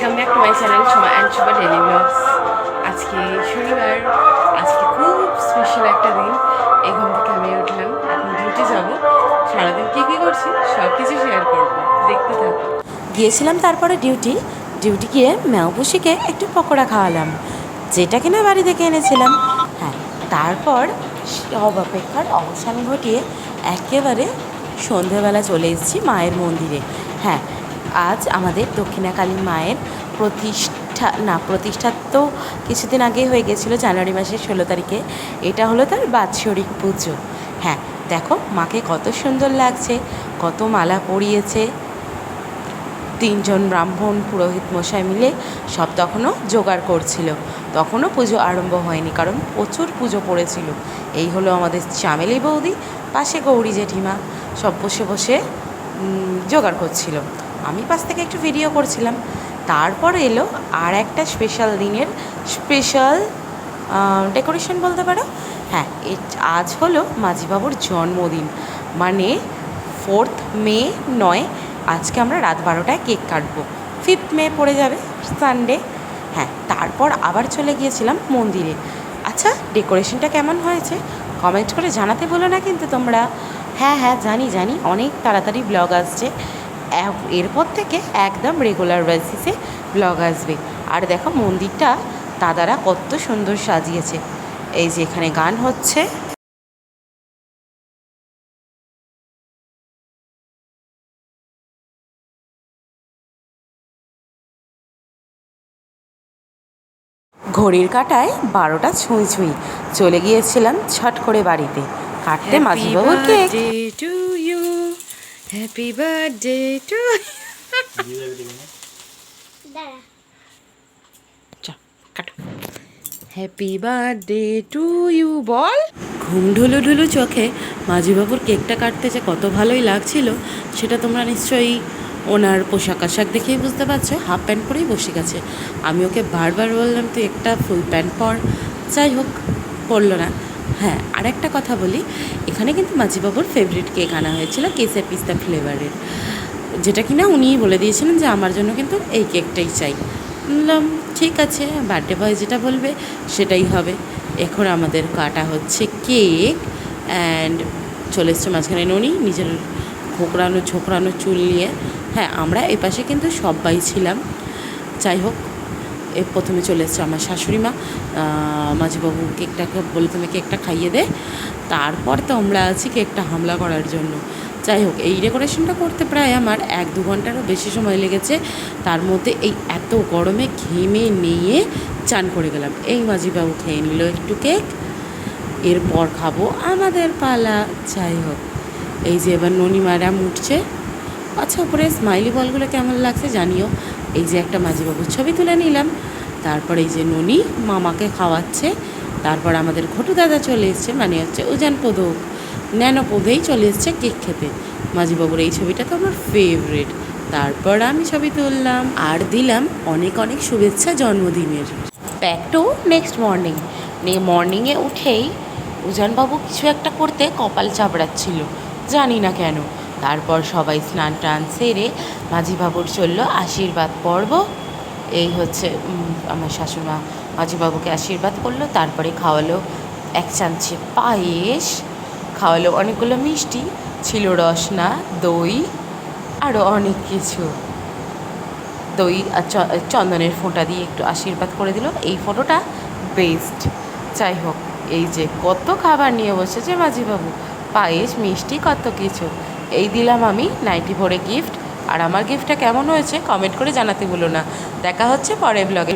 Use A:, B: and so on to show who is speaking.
A: Welcome back to my channel Soma and Soma daily blogs. আজকে শনিবার, আজকে খুব স্পেশাল একটা দিন। এই ঘুম থেকে আমি উঠলাম, এখন ডিউটি যাবো। সারাদিন কী কী করছি সব কিছু শেয়ার করবো, দেখতে থাকো।
B: গিয়েছিলাম তারপরে ডিউটি গিয়ে ম্যাওপুষিকে একটু পকোড়া খাওয়ালাম, যেটা কিনা বাড়ি থেকে এনেছিলাম। হ্যাঁ, তারপর সব অপেক্ষার অবসান ঘটিয়ে একেবারে সন্ধেবেলা চলে এসেছি মায়ের মন্দিরে। হ্যাঁ, আজ আমাদের দক্ষিণাকালী মায়ের প্রতিষ্ঠা তো কিছুদিন আগেই হয়ে গেছিলো, জানুয়ারি মাসের 16 তারিখে। এটা হলো তার বাৎসরিক পুজো। হ্যাঁ, দেখো মাকে কত সুন্দর লাগছে, কত মালা পরিয়েছে। 3 জন ব্রাহ্মণ পুরোহিত মশাই মিলে সব তখনও জোগাড় করছিল। তখনও পুজো আরম্ভ হয়নি, কারণ প্রচুর পুজো পড়েছিল। এই হলো আমাদের চামেলি বৌদি, পাশে গৌরী জেঠিমা, সব বসে বসে জোগাড় করছিল। আমি পাশ থেকে একটু ভিডিও করছিলাম। তারপর এলো আর একটা স্পেশাল দিনের স্পেশাল ডেকোরেশন বলতে পারো। হ্যাঁ, আজ হলো মাঝিবাবুর জন্মদিন, মানে 4th মে নয়, আজকে আমরা রাত 12টায় কেক কাটবো। 5th মে পড়ে যাবে সানডে। হ্যাঁ, তারপর আবার চলে গিয়েছিলাম মন্দিরে। আচ্ছা, ডেকোরেশনটা কেমন হয়েছে কমেন্ট করে জানাতে বলো না কিন্তু তোমরা। হ্যাঁ হ্যাঁ, জানি অনেক তাড়াতাড়ি ব্লগ আসছে, এরপর থেকে একদম রেগুলার বেসিসে ব্লগ আসবে। আর দেখো মন্দিরটা দাদারা কত সুন্দর সাজিয়েছে। এই যে এখানে গান হচ্ছে। ঘড়ির কাঁটায় 12টা ছুঁই চলে গিয়েছিলাম ছট করে বাড়িতে কাটতে মাঝিবাবুর cake.
A: To you, happy birthday to happy birthday to you বল।
B: ঘুম ঢুলু চোখে মাঝিবাবুর কেকটা কাটতে যে কত ভালোই লাগছিল সেটা তোমরা নিশ্চয়ই ওনার পোশাক আশাক দেখেই বুঝতে পারছো। হাফ প্যান্ট পরেই বসে গেছে। আমি ওকে বারবার বললাম তুই একটা ফুল প্যান্ট পর, যাই হোক পরলো না। হ্যাঁ, আর একটা কথা বলি, এখানে কিন্তু মাঝিবাবুর ফেভারিট কেক আনা হয়েছিল, কেসের পিস্তা ফ্লেভারের, যেটা কিনা উনিই বলে দিয়েছিলেন যে আমার জন্য কিন্তু এই কেকটাই চাই। বললাম ঠিক আছে, বার্থডে বয় যেটা বলবে সেটাই হবে। এখন আমাদের কাটা হচ্ছে কেক, অ্যান্ড চলে এসছে মাঝখানে ননি নিজের ঝোঁকড়ানো চুল নিয়ে। হ্যাঁ, আমরা এপাশে কিন্তু সবাই ছিলাম। যাই হোক, প্রথমে চলে এসছে আমার শাশুড়ি মা। মাঝিবাবু কেকটাকে বলে তুমি কেকটা খাইয়ে দে, তারপর তো আমরা আছি কেকটা হামলা করার জন্য। যাই হোক, এই ডেকোরেশনটা করতে প্রায় আমার 1-2 ঘন্টারও বেশি সময় লেগেছে। তার মধ্যে এই এত গরমে ঘেমে নিয়ে চান করে গেলাম। এই মাঝিবাবু খেয়ে নিল একটু কেক, এরপর খাবো আমাদের পালা। যাই হোক, এই যে এবার ননি ম্যাডাম উঠছে। আচ্ছা, উপরে স্মাইলি বলগুলো কেমন লাগছে জানিও। এই যে একটা মাঝিবাবুর ছবি তুলে নিলাম। তারপর এই যে ননি মামাকে খাওয়াচ্ছে। তারপর আমাদের ঘটু দাদা চলে এসছে, মানে হচ্ছে উজান পদক ন্যানোপদেই চলে এসছে কেক খেতে। মাঝিবাবুর এই ছবিটা তো আমার ফেভারিট। তারপর আমি ছবি তুললাম আর দিলাম অনেক অনেক শুভেচ্ছা জন্মদিনের। ব্যাক টু নেক্সট মর্নিংয়ে উঠেই উজানবাবু কিছু একটা করতে কপাল চাপড়াচ্ছিল, জানি না কেন। তারপর সবাই স্নান টান সেরে মাঝিবাবুর চলল আশীর্বাদ পর্ব। এই হচ্ছে আমার শাশুড়িমা মাঝিবাবুকে আশীর্বাদ করলো, তারপরে খাওয়ালো 1 চামচে পায়েস, খাওয়ালো অনেকগুলো মিষ্টি, ছিল রসনা, দই, আরও অনেক কিছু। দই আর চন্দনের ফোঁটা দিয়ে একটু আশীর্বাদ করে দিল। এই ফটোটা বেস্ট। যাই হোক, এই যে কত খাবার নিয়ে বসেছে মাঝিবাবু, পায়েস, মিষ্টি, কত কিছু। এই দিলাম আমি নাইটি ভরে গিফট। আর আমার গিফটটা কেমন হয়েছে কমেন্ট করে জানাতে ভুলো না। দেখা হচ্ছে পরের ব্লগে।